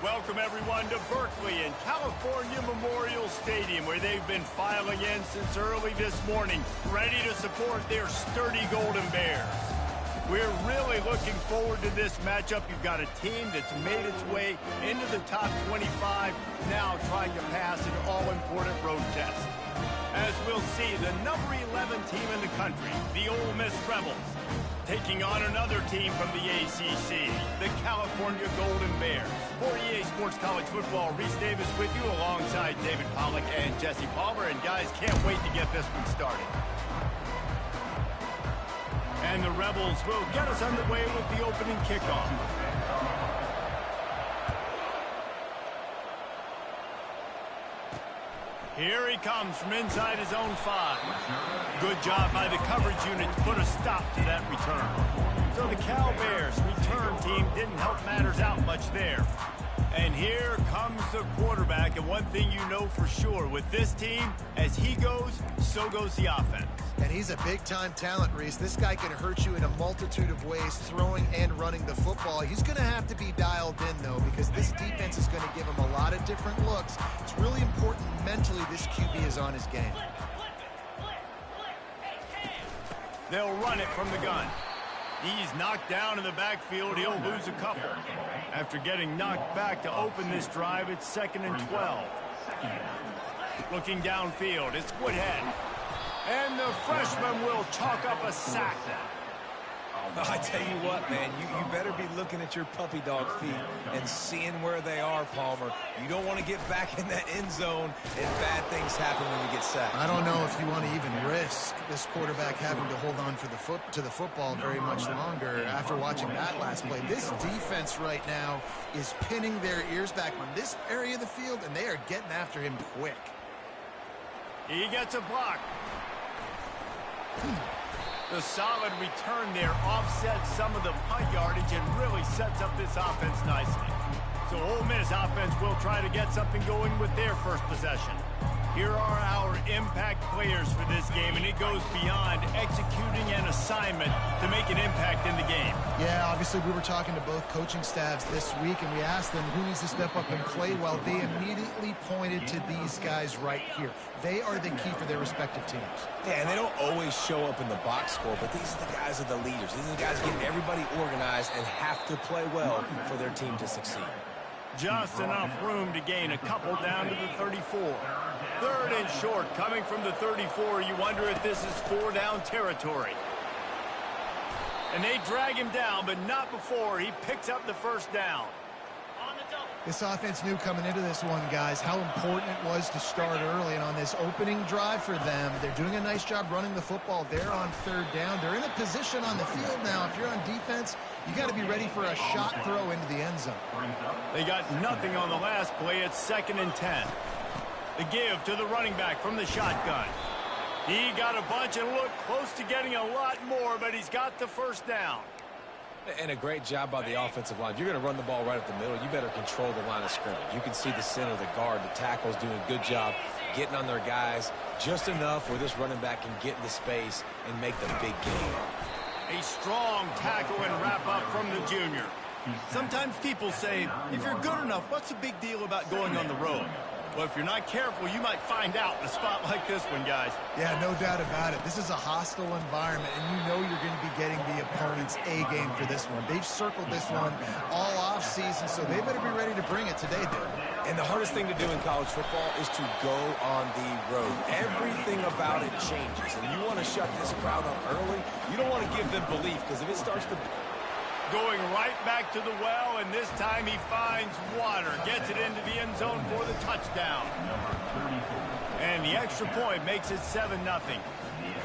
Welcome, everyone, to Berkeley and California Memorial Stadium, where they've been filing in since early this morning, ready to support their sturdy Golden Bears. We're really looking forward to this matchup. You've got a team that's made its way into the top 25, now trying to pass an all-important road test. As we'll see, the number 11 team in the country, the Ole Miss Rebels, taking on another team from the ACC, the California Golden Bears. For EA Sports College Football, Reese Davis with you alongside David Pollack and Jesse Palmer. And guys, can't wait to get this one started. And the Rebels will get us underway with the opening kickoff. Here he comes from inside his own 5. Good job by the coverage unit to put a stop to that return. So the Cal Bears return team didn't help matters out much there. And here comes the quarterback, and one thing you know for sure, with this team, as he goes, so goes the offense. And he's a big-time talent, Reese. This guy can hurt you in a multitude of ways, throwing and running the football. He's going to have to be dialed in, though, because this defense is going to give him a lot of different looks. It's really important mentally this QB is on his game. They'll run it from the gun. He's knocked down in the backfield. He'll lose a couple. After getting knocked back to open this drive, it's 2nd and 12. Looking downfield, it's Woodhead. And the freshman will chalk up a sack. I tell you what, man, you better be looking at your puppy dog feet and seeing where they are, Palmer. You don't want to get back in that end zone and bad things happen when you get sacked. I don't know if you want to even risk this quarterback having to hold on for to the football very much longer after watching that last play. This defense right now is pinning their ears back on this area of the field, and they are getting after him quick. He gets a block. The solid return there offsets some of the punt yardage and really sets up this offense nicely. So Ole Miss offense will try to get something going with their first possession. Here are our impact players for this game, and it goes beyond executing an assignment to make an impact in the game. Yeah, obviously we were talking to both coaching staffs this week, and we asked them who needs to step up and play well. They immediately pointed to these guys right here. They are the key for their respective teams. Yeah, and they don't always show up in the box score, but these are the guys that are the leaders. These are the guys getting everybody organized and have to play well for their team to succeed. Just enough room to gain a couple down to the 34. 3rd and short coming from the 34. You wonder if this is 4-down territory. And they drag him down, but not before he picks up the first down. This offense knew coming into this one, guys, how important it was to start early. And on this opening drive for them, they're doing a nice job running the football. They're on 3rd down. They're in a position on the field now. If you're on defense, you got to be ready for a shot throw into the end zone. They got nothing on the last play. It's 2nd and 10. The give to the running back from the shotgun. He got a bunch and looked close to getting a lot more, but he's got the first down. And a great job by the offensive line. If you're going to run the ball right up the middle, you better control the line of scrimmage. You can see the center, the guard, the tackles doing a good job getting on their guys just enough where this running back can get into space and make the big game. A strong tackle and wrap up from the junior. Sometimes people say, if you're good enough, what's the big deal about going on the road? Well, if you're not careful, you might find out in a spot like this one, guys. Yeah, no doubt about it. This is a hostile environment, and you know you're going to be getting the opponent's A game for this one. They've circled this one all offseason, so they better be ready to bring it today, dude. And the hardest thing to do in college football is to go on the road. Everything about it changes, and you want to shut this crowd up early. You don't want to give them belief, because if it starts to... Going right back to the well, and this time he finds water. Gets it into the end zone for the touchdown. And the extra point makes it 7-0.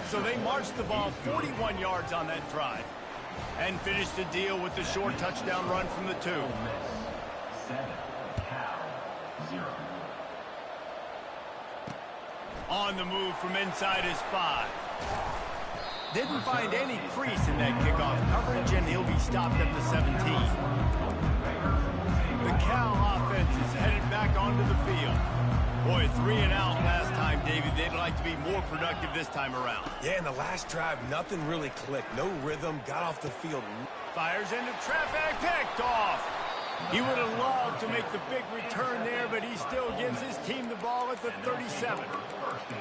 So they marched the ball 41 yards on that drive. And finished the deal with the short touchdown run from the 2. On the move from inside his 5. Didn't find any crease in that kickoff coverage, and he'll be stopped at the 17. The Cal offense is headed back onto the field. Boy, 3 and out last time, David. They'd like to be more productive this time around. Yeah, in the last drive, nothing really clicked. No rhythm, got off the field. Fires into traffic, picked off. He would have loved to make the big return there, but he still gives his team the ball at the 37.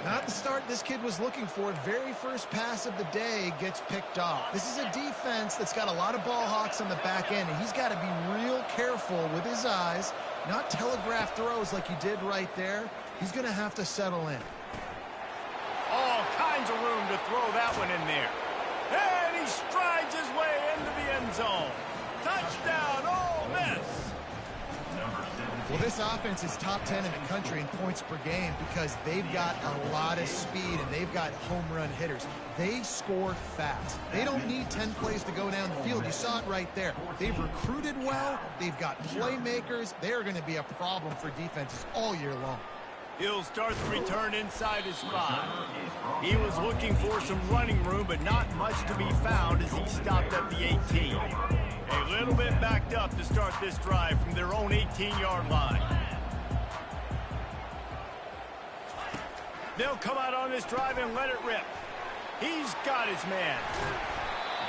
Not the start this kid was looking for. Very first pass of the day gets picked off. This is a defense that's got a lot of ball hawks on the back end, and he's got to be real careful with his eyes, not telegraph throws like he did right there. He's going to have to settle in. All kinds of room to throw that one in there. And he strides his way into the end zone. Touchdown, Ole Miss. Well, this offense is top 10 in the country in points per game because they've got a lot of speed and they've got home run hitters. They score fast. They don't need 10 plays to go down the field. You saw it right there. They've recruited well. They've got playmakers. They're going to be a problem for defenses all year long. He'll start the return inside his 5. He was looking for some running room, but not much to be found as he stopped at the 18. A little bit backed up to start this drive from their own 18-yard line. They'll come out on this drive and let it rip. He's got his man.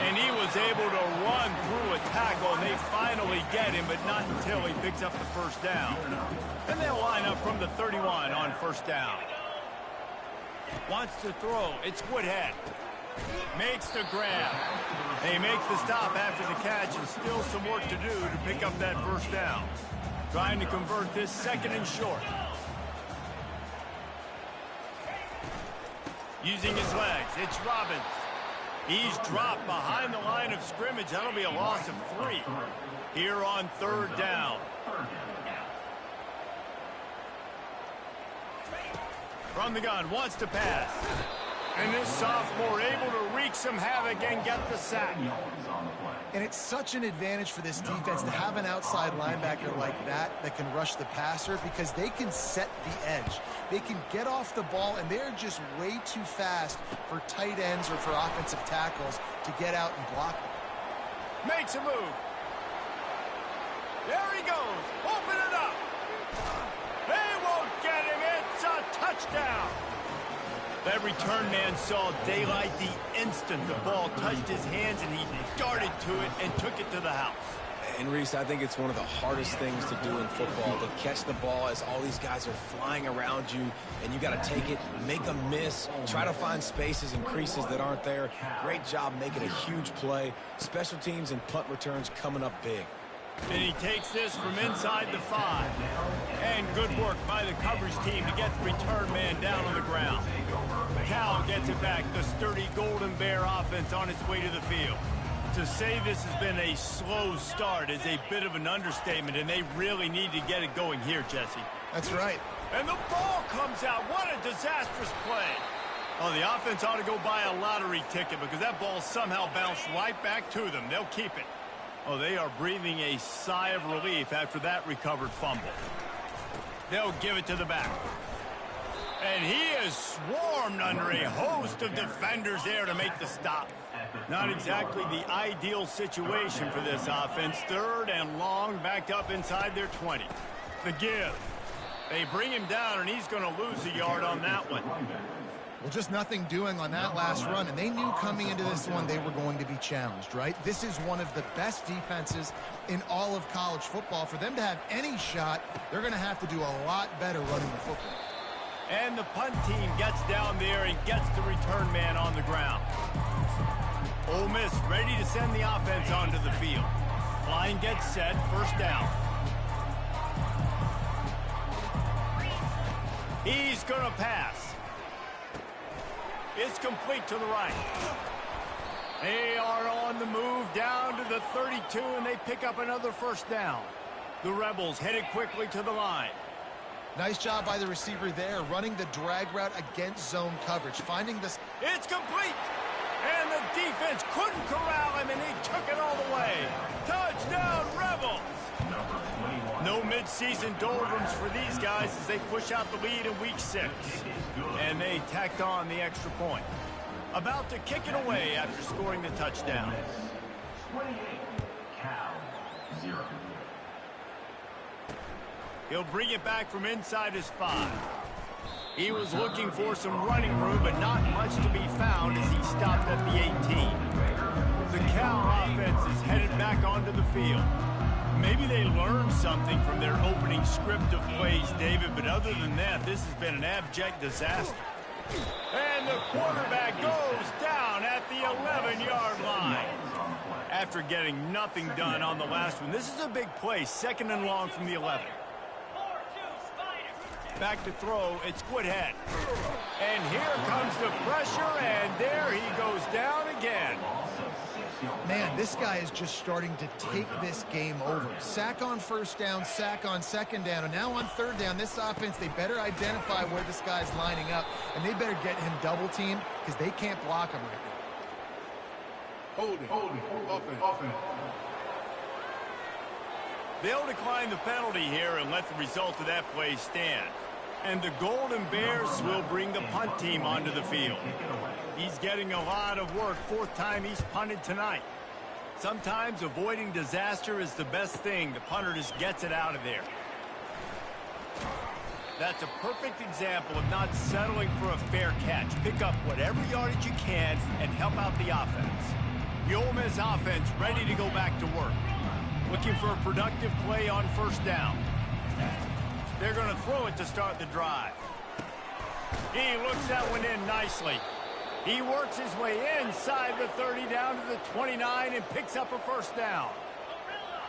And he was able to run through a tackle, and they finally get him, but not until he picks up the first down. And they'll line up from the 31 on first down. Wants to throw. It's Woodhead. Makes the grab. They make the stop after the catch, and still some work to do to pick up that first down. Trying to convert this second and short. Using his legs, it's Robbins. He's dropped behind the line of scrimmage. That'll be a loss of 3 here on third down. From the gun, wants to pass. And this sophomore able to wreak some havoc and get the sack. And it's such an advantage for this defense to have an outside linebacker like that can rush the passer because they can set the edge. They can get off the ball, and they're just way too fast for tight ends or for offensive tackles to get out and block them. Makes a move. There he goes. Open it up. They won't get him. It's a touchdown. That return man saw daylight the instant the ball touched his hands, and he darted to it and took it to the house. And, Reese, I think it's one of the hardest things to do in football, to catch the ball as all these guys are flying around you, and you got to take it, make them miss, try to find spaces and creases that aren't there. Great job making a huge play. Special teams and punt returns coming up big. And he takes this from inside the 5. And good work by the coverage team to get the return man down on the ground. Cal gets it back. The sturdy Golden Bear offense on its way to the field. To say this has been a slow start is a bit of an understatement, and they really need to get it going here, Jesse. That's right. And the ball comes out. What a disastrous play. Oh, the offense ought to go buy a lottery ticket because that ball somehow bounced right back to them. They'll keep it. Oh, they are breathing a sigh of relief after that recovered fumble. They'll give it to the back. And he is swarmed under a host of defenders there to make the stop. Not exactly the ideal situation for this offense. Third and long, backed up inside their 20. The give. They bring him down, and he's going to lose a yard on that one. Well, just nothing doing on that last run, and they knew coming into this one they were going to be challenged, right? This is one of the best defenses in all of college football. For them to have any shot, they're going to have to do a lot better running the football. And the punt team gets down there and gets the return man on the ground. Ole Miss ready to send the offense onto the field. Line gets set, first down. He's going to pass. It's complete to the right. They are on the move down to the 32, and they pick up another first down. The Rebels headed quickly to the line. Nice job by the receiver there, running the drag route against zone coverage, finding this. It's complete, and the defense couldn't corral him, and he took it all the way. Touchdown, Rebels! No midseason doldrums for these guys as they push out the lead in week 6. And they tacked on the extra point. About to kick it away after scoring the touchdown. 28, Cal, 0. He'll bring it back from inside his 5. He was looking for some running room, but not much to be found as he stopped at the 18. The Cal offense is headed back onto the field. Maybe they learned something from their opening script of plays, David, but other than that, this has been an abject disaster. And the quarterback goes down at the 11-yard line. After getting nothing done on the last one, this is a big play, 2nd and long from the 11. Back to throw, it's Woodhead. And here comes the pressure, and there he goes down again. Man, this guy is just starting to take this game over. Sack on 1st down, sack on 2nd down, and now on 3rd down, this offense, they better identify where this guy's lining up, and they better get him double-teamed because they can't block him right now. Offense. They'll decline the penalty here and let the result of that play stand. And the Golden Bears will bring the punt team onto the field. He's getting a lot of work. 4th time he's punted tonight. Sometimes avoiding disaster is the best thing. The punter just gets it out of there. That's a perfect example of not settling for a fair catch. Pick up whatever yardage you can and help out the offense. The Ole Miss offense ready to go back to work. Looking for a productive play on 1st down. They're going to throw it to start the drive. He looks that one in nicely. He works his way inside the 30 down to the 29 and picks up a 1st down.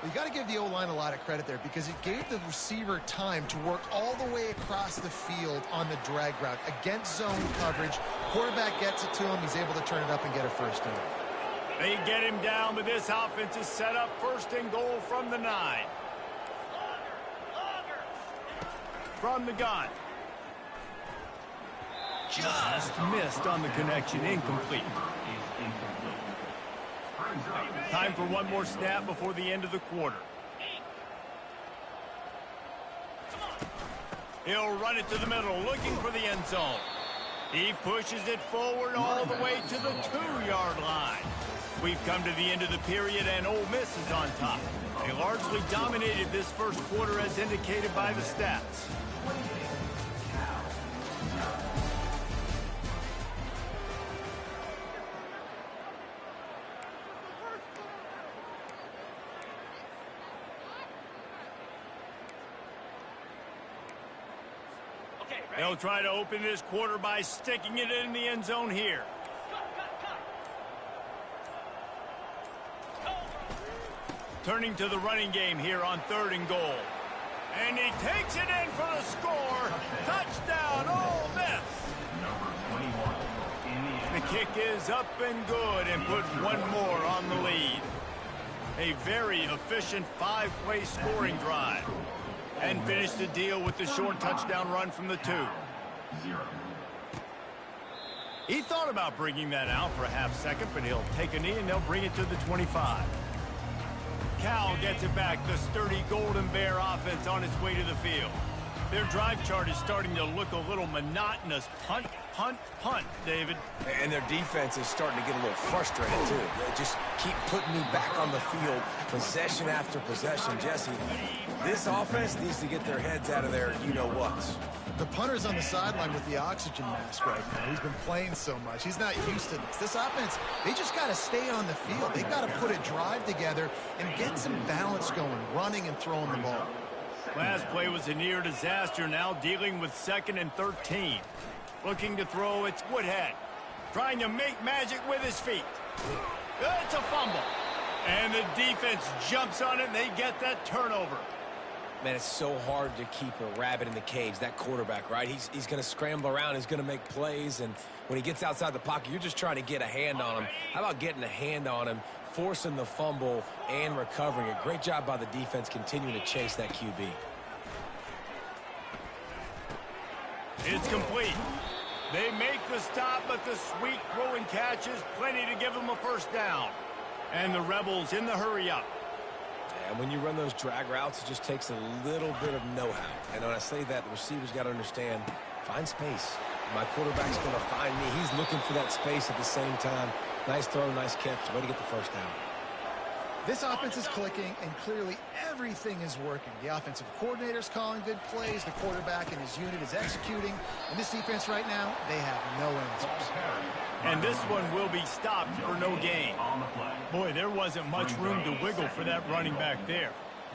You got to give the O-line a lot of credit there because it gave the receiver time to work all the way across the field on the drag route against zone coverage. Quarterback gets it to him. He's able to turn it up and get a 1st down. They get him down, but this offense is set up 1st and goal from the 9. From the gun. Just missed on the connection. Incomplete. Time for one more snap before the end of the quarter. He'll run it to the middle, looking for the end zone. He pushes it forward all the way to the 2-yard line. We've come to the end of the period, and Ole Miss is on top. They largely dominated this 1st quarter as indicated by the stats. They'll try to open this quarter by sticking it in the end zone here. Turning to the running game here on 3rd and goal. And he takes it in for the score. Touchdown, Ole Miss. The kick is up and good and puts one more on the lead. A very efficient 5-play scoring drive. And finish the deal with the short touchdown run from the 2. He thought about bringing that out for a half-second, but he'll take a knee and they'll bring it to the 25. Cal gets it back. The sturdy Golden Bear offense on its way to the field. Their drive chart is starting to look a little monotonous. Punt, punt, punt, David. And their defense is starting to get a little frustrated, too. They just keep putting me back on the field, possession after possession. Jesse, this offense needs to get their heads out of their you-know-whats. The punter's on the sideline with the oxygen mask right now. He's been playing so much. He's not used to this. This offense, they just got to stay on the field. They've got to put a drive together and get some balance going, running and throwing the ball. Last play was a near disaster, now dealing with 2nd and 13. Looking to throw, it's Woodhead. Trying to make magic with his feet. It's a fumble. And the defense jumps on it, and they get that turnover. Man, it's so hard to keep a rabbit in the cage, that quarterback, right? He's going to scramble around, he's going to make plays, and when he gets outside the pocket, you're just trying to get a hand on him. How about getting a hand on him, forcing the fumble, and recovering it? Great job by the defense continuing to chase that QB. It's complete. They make the stop, but the sweet throwing catch is plenty to give them a 1st down. And the Rebels in the hurry-up. And when you run those drag routes, it just takes a little bit of know-how. And when I say that, the receiver's got to understand, find space. My quarterback's going to find me. He's looking for that space at the same time. Nice throw, nice catch. Way to get the 1st down. This offense is clicking, and clearly everything is working. The offensive coordinator's calling good plays. The quarterback and his unit is executing. And this defense right now, they have no answers. And this one will be stopped for no gain. Boy, there wasn't much room to wiggle for that running back there.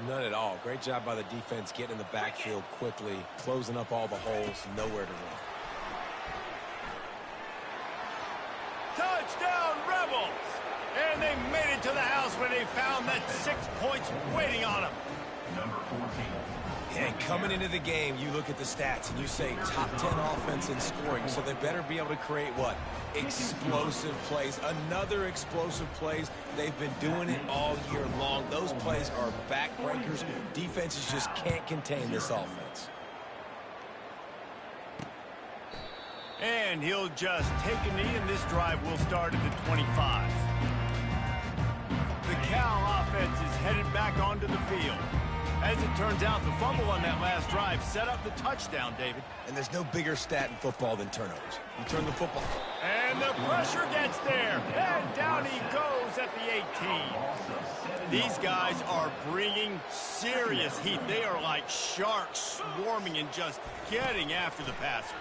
None at all. Great job by the defense getting in the backfield quickly, closing up all the holes, nowhere to run. Touchdown, Rebels! And they made it to the house when they found that 6 points waiting on them. Number 14. And coming into the game, you look at the stats and you say top 10 offense in scoring, so they better be able to create what? Explosive plays. Another explosive plays. They've been doing it all year long. Those plays are backbreakers. Defenses just can't contain this offense. And he'll just take a knee, and this drive will start at the 25. The Cal offense is headed back onto the field. As it turns out, the fumble on that last drive set up the touchdown, David. And there's no bigger stat in football than turnovers. You turn the football. And the pressure gets there. And down he goes at the 18. These guys are bringing serious heat. They are like sharks swarming and just getting after the passer.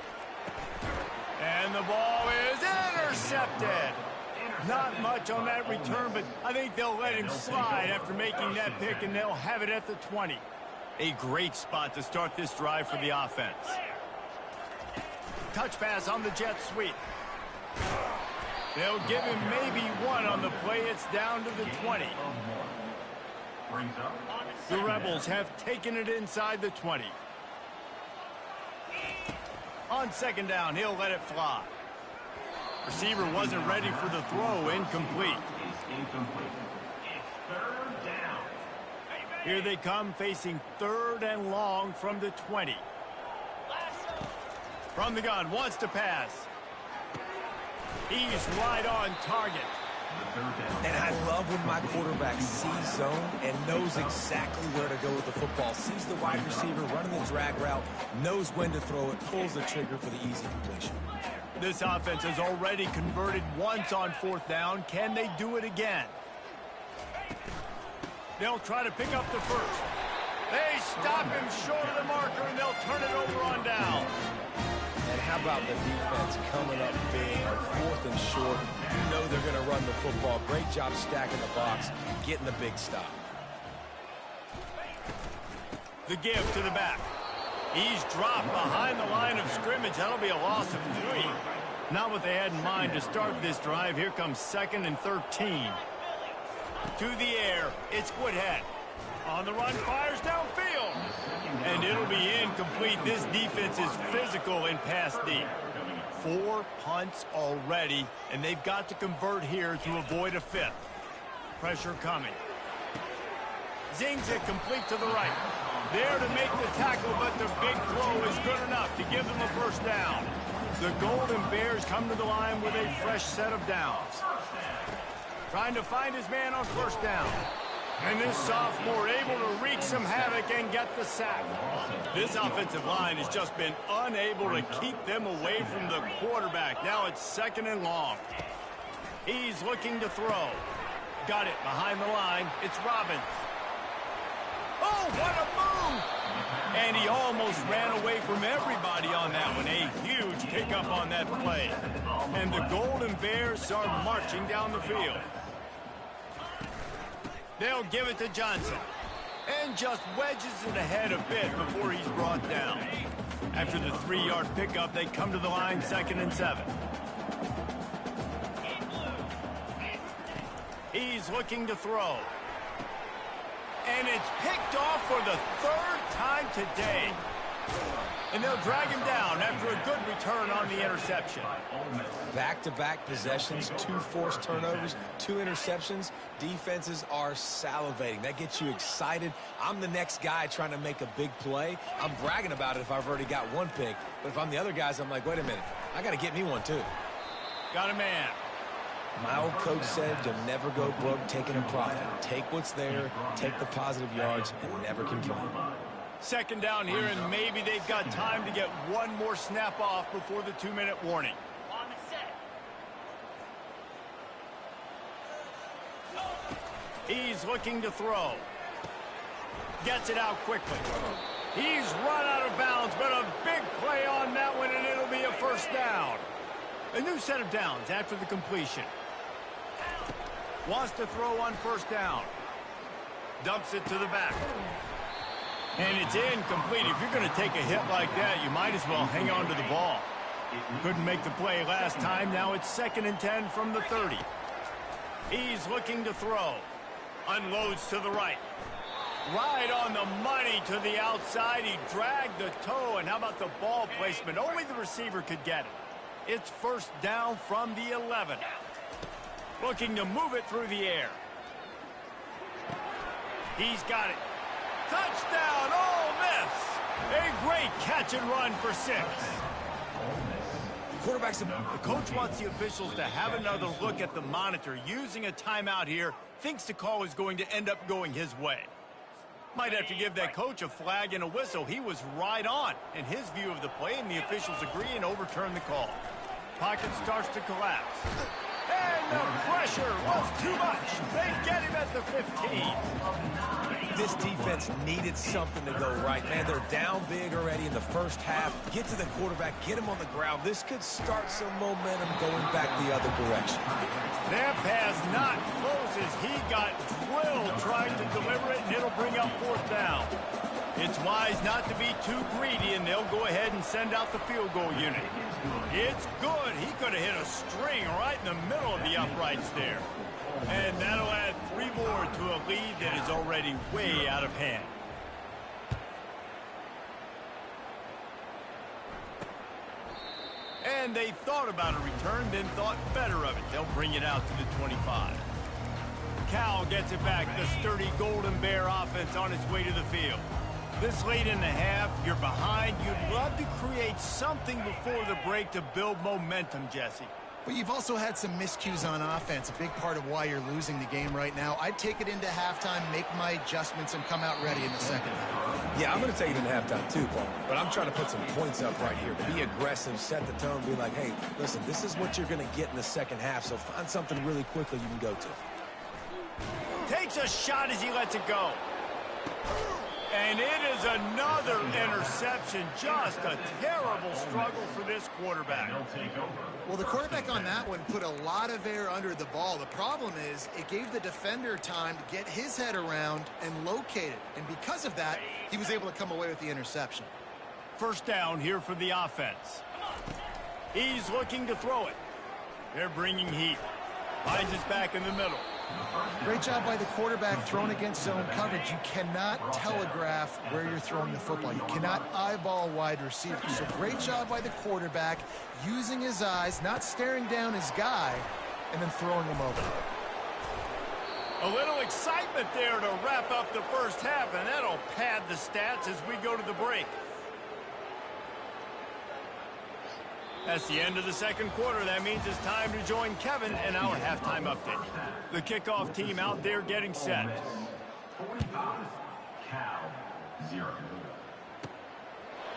And the ball is intercepted. Not much on that return, but I think they'll let him slide after making that pick, and they'll have it at the 20. A great spot to start this drive for the offense. Touch pass on the jet sweep. They'll give him maybe one on the play. It's down to the 20. The Rebels have taken it inside the 20. On second down, he'll let it fly. Receiver wasn't ready for the throw. Incomplete. Here they come, facing 3rd and long from the 20. From the gun, wants to pass. He's right on target. And I love when my quarterback sees zone and knows exactly where to go with the football. Sees the wide receiver running the drag route, knows when to throw it, pulls the trigger for the easy completion. This offense has already converted once on 4th down. Can they do it again? They'll try to pick up the first. They stop him short of the marker, and they'll turn it over on down. And how about the defense coming up big on 4th and short? You know they're going to run the football. Great job stacking the box, getting the big stop. The give to the back. He's dropped behind the line of scrimmage. That'll be a loss of 3. Not what they had in mind to start this drive. Here comes 2nd and 13. To the air, it's Woodhead. On the run, fires downfield. And it'll be incomplete. This defense is physical in pass deep. 4 punts already, and they've got to convert here to avoid a 5th. Pressure coming. Zings it complete to the right. There to make the tackle, but the big throw is good enough to give them a first down. The Golden Bears come to the line with a fresh set of downs. Trying to find his man on first down. And this sophomore able to wreak some havoc and get the sack. This offensive line has just been unable to keep them away from the quarterback. Now it's 2nd and long. He's looking to throw. Got it behind the line. It's Robbins. Oh, what a move! And he almost ran away from everybody on that one. A huge pickup on that play. And the Golden Bears are marching down the field. They'll give it to Johnson. And just wedges it ahead a bit before he's brought down. After the 3-yard pickup, they come to the line 2nd and 7. He's looking to throw. And it's picked off for the 3rd time today. And they'll drag him down after a good return on the interception. Back-to-back possessions, 2 forced turnovers, 2 interceptions. Defenses are salivating. That gets you excited. I'm the next guy trying to make a big play. I'm bragging about it if I've already got 1 pick. But if I'm the other guys, I'm like, wait a minute. I got to get me one, too. Got a man. My old coach said you'll never go broke taking a profit. Take what's there, take the positive yards, and never complain. 2nd down here, and maybe they've got time to get 1 more snap off before the 2-minute warning. He's looking to throw. Gets it out quickly. He's run out of bounds, but a big play on that one, and it'll be a first down. A new set of downs after the completion. Wants to throw on first down. Dumps it to the back. And it's incomplete. If you're going to take a hit like that, you might as well hang on to the ball. Couldn't make the play last time. Now it's 2nd and 10 from the 30. He's looking to throw. Unloads to the right. Right on the money to the outside. He dragged the toe. And how about the ball placement? Only the receiver could get it. It's 1st down from the 11. Looking to move it through the air. He's got it. Touchdown, Ole Miss. A great catch and run for 6. The coach wants the officials to have another look at the monitor. Using a timeout here, thinks the call is going to end up going his way. Might have to give that coach a flag and a whistle. He was right on in his view of the play, and the officials agree and overturn the call. Pocket starts to collapse. And the pressure was too much. They get him at the 15. This defense needed something to go right. Man, they're down big already in the first half. Get to the quarterback, get him on the ground. This could start some momentum going back the other direction. That pass not close as he got drilled trying to deliver it, and it'll bring up 4th down. It's wise not to be too greedy, and they'll go ahead and send out the field goal unit. It's good. He could have hit a string right in the middle of the uprights there. And that'll add 3 more to a lead that is already way out of hand. And they thought about a return, then thought better of it. They'll bring it out to the 25. Cal gets it back. The sturdy Golden Bear offense on its way to the field. This late in the half, you're behind. You'd love to create something before the break to build momentum, Jesse. But you've also had some miscues on offense, a big part of why you're losing the game right now. I'd take it into halftime, make my adjustments, and come out ready in the 2nd half. Yeah, I'm going to take it into halftime too, Paul. But I'm trying to put some points up right here. Be aggressive, set the tone, be like, hey, listen, this is what you're going to get in the 2nd half, so find something really quickly you can go to. Takes a shot as he lets it go. And it is another interception. Just a terrible struggle for this quarterback. Well, the quarterback on that one put a lot of air under the ball. The problem is it gave the defender time to get his head around and locate it. And because of that, he was able to come away with the interception. 1st down here for the offense. He's looking to throw it. They're bringing heat. Finds his back in the middle. Great job by the quarterback throwing against zone coverage. You cannot telegraph where you're throwing the football. You cannot eyeball wide receivers. So great job by the quarterback using his eyes, not staring down his guy, and then throwing him over. A little excitement there to wrap up the 1st half, and that'll pad the stats as we go to the break. That's the end of the 2nd quarter. That means it's time to join Kevin in our halftime update. The kickoff team out there getting set. 45, Cal 0.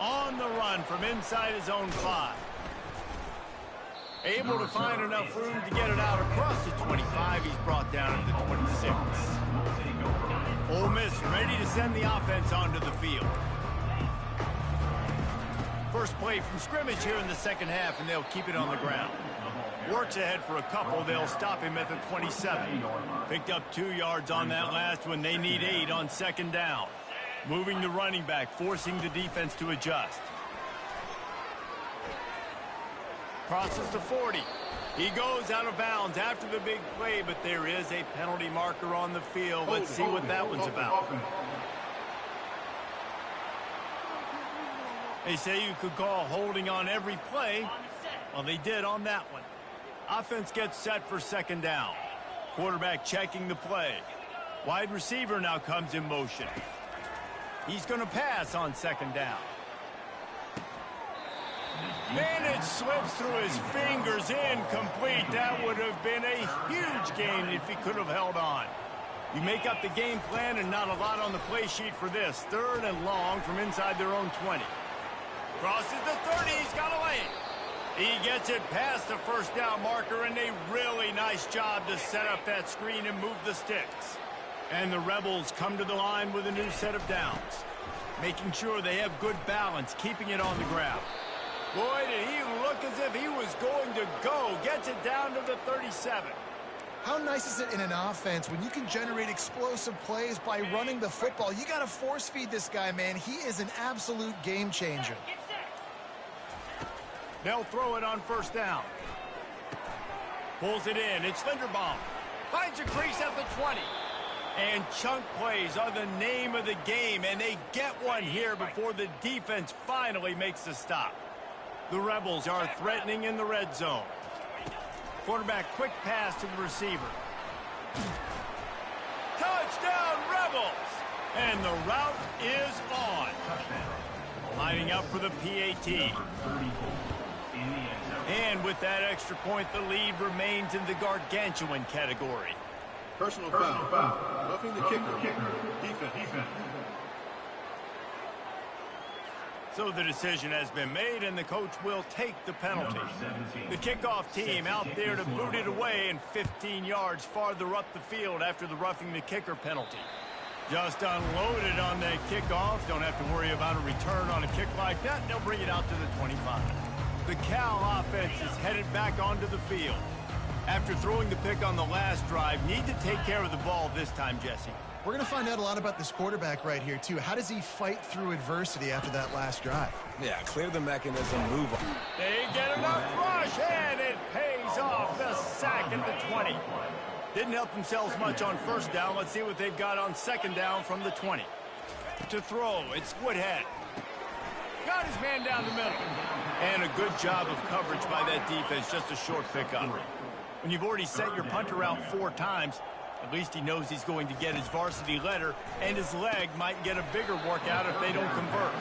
On the run from inside his own 5. Able to find enough room to get it out across the 25. He's brought down at the 26. Ole Miss ready to send the offense onto the field. First play from scrimmage here in the 2nd half, and they'll keep it on the ground. Works ahead for a couple. They'll stop him at the 27. Picked up 2 yards on that last one. They need 8 on 2nd down. Moving the running back, forcing the defense to adjust. Crosses the 40. He goes out of bounds after the big play, but there is a penalty marker on the field. Let's see what that one's about. They say you could call holding on every play. Well, they did on that one. Offense gets set for 2nd down. Quarterback checking the play. Wide receiver now comes in motion. He's going to pass on 2nd down. And it slips through his fingers, incomplete. That would have been a huge gain if he could have held on. You make up the game plan and not a lot on the play sheet for this. 3rd and long from inside their own 20. Crosses the 30, he's got a lane. He gets it past the 1st down marker, and a really nice job to set up that screen and move the sticks. And the Rebels come to the line with a new set of downs, making sure they have good balance, keeping it on the ground. Boy, did he look as if he was going to go. Gets it down to the 37. How nice is it in an offense when you can generate explosive plays by running the football? You got to force feed this guy, man. He is an absolute game changer. They'll throw it on first down. Pulls it in. It's Linderbaum. Finds a crease at the 20. And chunk plays are the name of the game, and they get one here before the defense finally makes the stop. The Rebels are threatening in the red zone. Quarterback quick pass to the receiver. Touchdown, Rebels! And the route is on. Lining up for the PAT. And with that extra point, the lead remains in the gargantuan category. Personal foul. Roughing the kicker. Defense. So the decision has been made, and the coach will take the penalty. The kickoff team out there to boot it away and 15 yards farther up the field after the roughing the kicker penalty. Just unloaded on that kickoff. Don't have to worry about a return on a kick like that. They'll bring it out to the 25. The Cal offense is headed back onto the field. After throwing the pick on the last drive, need to take care of the ball this time, Jesse. We're going to find out a lot about this quarterback right here, too. How does he fight through adversity after that last drive? Yeah, clear the mechanism, move on. They get enough rush, and it pays off. The sack at the 20. Didn't help themselves much on first down. Let's see what they've got on second down from the 20. To throw, it's Woodhead. Got his man down the middle. And a good job of coverage by that defense, just a short pickup. When you've already sent your punter out 4 times, at least he knows he's going to get his varsity letter, and his leg might get a bigger workout if they don't convert.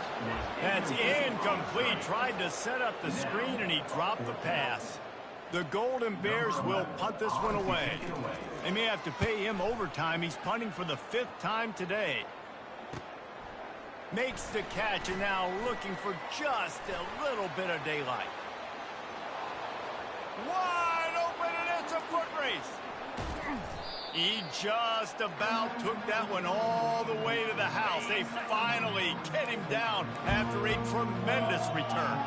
That's incomplete. Tried to set up the screen, and he dropped the pass. The Golden Bears will punt this one away. They may have to pay him overtime. He's punting for the 5th time today. Makes the catch, and now looking for just a little bit of daylight. Wide open, and it's a foot race. He just about took that one all the way to the house. They finally get him down after a tremendous return.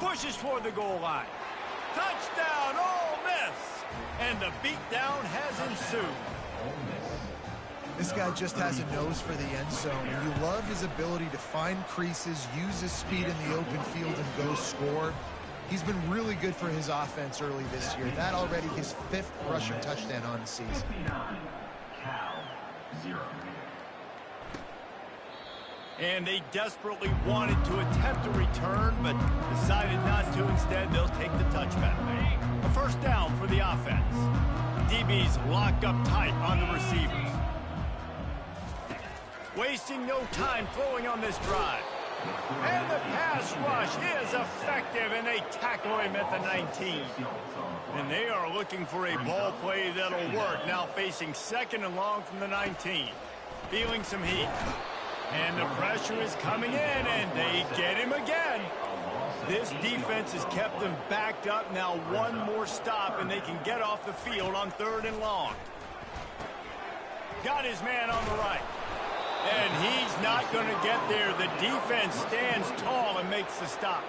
Pushes for the goal line. Touchdown, Ole Miss! And the beatdown has ensued. This guy just has a nose for the end zone, and you love his ability to find creases, use his speed in the open field, and go score. He's been really good for his offense early this year. That already his 5th rushing touchdown on the season. Cal 0. And they desperately wanted to attempt a return, but decided not to. Instead, they'll take the touchback. A first down for the offense. DB's locked up tight on the receivers. Wasting no time throwing on this drive. And the pass rush is effective, and they tackle him at the 19. And they are looking for a ball play that'll work. Now facing 2nd and long from the 19. Feeling some heat. And the pressure is coming in, and they get him again. This defense has kept them backed up. Now one more stop, and they can get off the field on 3rd and long. Got his man on the right. And he's not going to get there. The defense stands tall and makes the stop.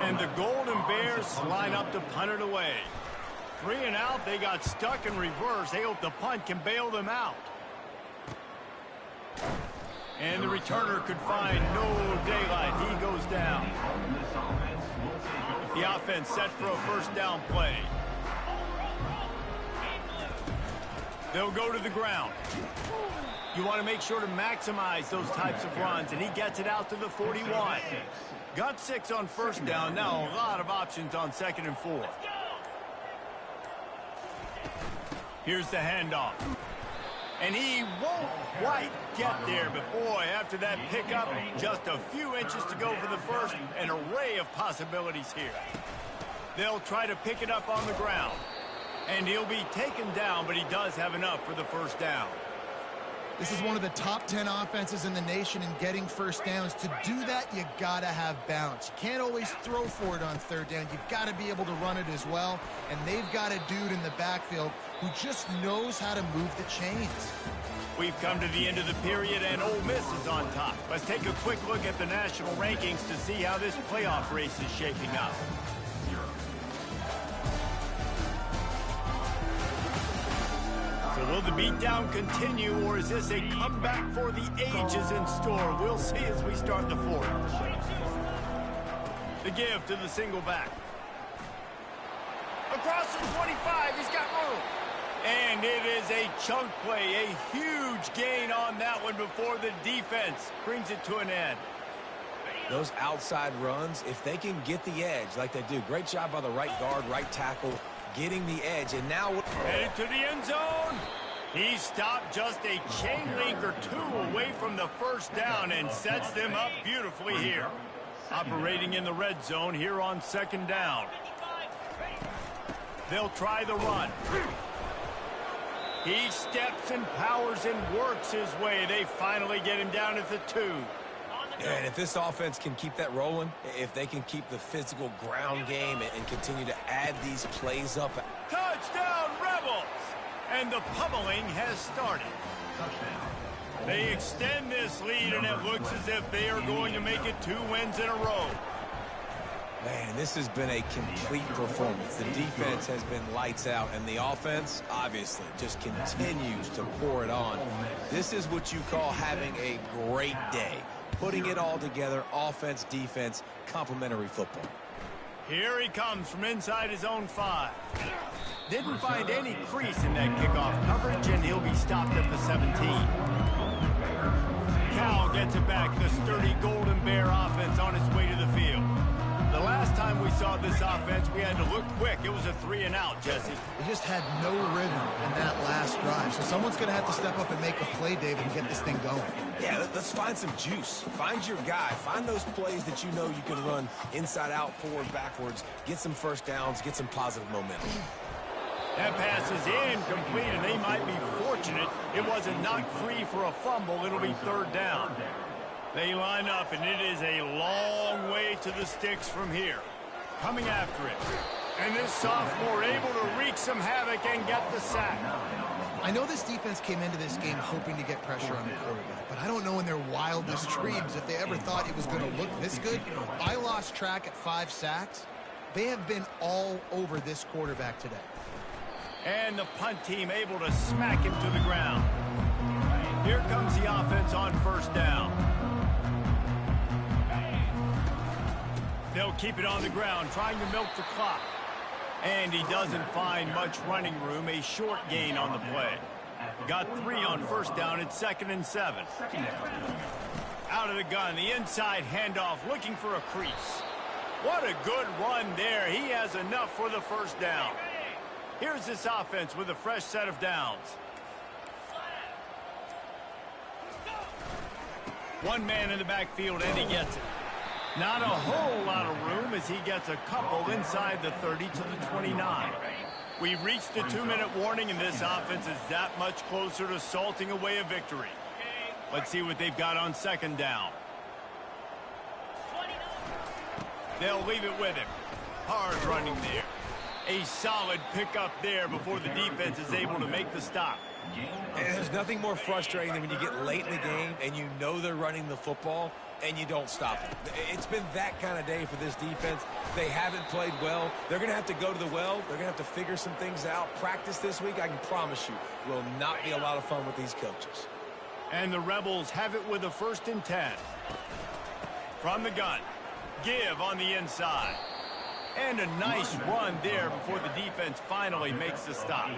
And the Golden Bears line up to punt it away. 3 and out, they got stuck in reverse. They hope the punt can bail them out. And the returner could find no daylight. He goes down. The offense set for a first down play. They'll go to the ground. You want to make sure to maximize those types of runs, and he gets it out to the 41. Got 6 on first down. Now a lot of options on 2nd and 4. Here's the handoff. And he won't quite get there, but boy, after that pickup, just a few inches to go for the first. An array of possibilities here. They'll try to pick it up on the ground. And he'll be taken down, but he does have enough for the first down. This is one of the top 10 offenses in the nation in getting first downs. To do that, you got to have balance. You can't always throw for it on 3rd down. You've got to be able to run it as well. And they've got a dude in the backfield who just knows how to move the chains. We've come to the end of the period, and Ole Miss is on top. Let's take a quick look at the national rankings to see how this playoff race is shaping up. Will the beatdown continue, or is this a comeback for the ages in store? We'll see as we start the fourth. The give to the single back. Across the 25, he's got room. And it is a chunk play, a huge gain on that one before the defense brings it to an end. Those outside runs, if they can get the edge like they do, great job by the right guard, right tackle, getting the edge. And now headed to the end zone. He stopped just a chain link or two away from the first down and sets them up beautifully here. Operating in the red zone here on second down. They'll try the run. He steps and powers and works his way. They finally get him down at the 2. And if this offense can keep that rolling, if they can keep the physical ground game and continue to add these plays up. Touchdown, Rebels! And the pummeling has started. They extend this lead, and it looks as if they are going to make it 2 wins in a row. Man, this has been a complete performance. The defense has been lights out, and the offense, obviously, just continues to pour it on. This is what you call having a great day. Putting it all together, offense, defense, complementary football. Here he comes from inside his own 5. Didn't find any crease in that kickoff coverage, and he'll be stopped at the 17. Cal gets it back. The sturdy Golden Bear offense on its way to the field. The last time we saw this offense, we had to look quick. It was a 3-and-out, Jesse. They just had no rhythm in that last drive. So someone's going to have to step up and make a play, David, and get this thing going. Yeah, let's find some juice. Find your guy. Find those plays that you know you can run inside out, forward, backwards. Get some first downs. Get some positive momentum. That pass is incomplete, and they might be fortunate it wasn't knocked free for a fumble. It'll be 3rd down. They line up, and it is a long way to the sticks from here. Coming after it. And this sophomore able to wreak some havoc and get the sack. I know this defense came into this game hoping to get pressure on the quarterback, but I don't know in their wildest dreams if they ever thought it was going to look this good. I lost track at 5 sacks. They have been all over this quarterback today. And the punt team able to smack him to the ground. Here comes the offense on 1st down. They'll keep it on the ground, trying to milk the clock. And he doesn't find much running room, a short gain on the play. Got 3 on 1st down, it's 2nd and 7. Out of the gun, the inside handoff, looking for a crease. What a good run there. He has enough for the 1st down. Here's this offense with a fresh set of downs. One man in the backfield, and he gets it. Not a whole lot of room as he gets a couple inside the 30 to the 29. We've reached the 2-minute warning, and this offense is that much closer to salting away a victory. Let's see what they've got on 2nd down. They'll leave it with him. Hard running there. A solid pickup there before the defense is able to make the stop. And there's nothing more frustrating than when you get late in the game and you know they're running the football and you don't stop it. It's been that kind of day for this defense. They haven't played well. They're going to have to go to the well. They're going to have to figure some things out. Practice this week, I can promise you, will not be a lot of fun with these coaches. And the Rebels have it with a 1st and 10. From the gun. Give on the inside. And a nice run there before the defense finally makes the stop.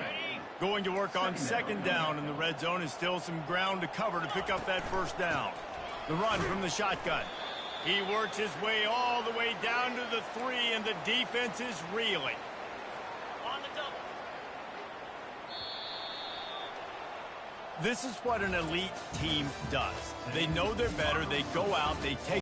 Going to work on 2nd down in the red zone is still some ground to cover to pick up that 1st down. The run from the shotgun. He works his way all the way down to the 3, and the defense is reeling. On the double. This is what an elite team does. They know they're better. They go out. They take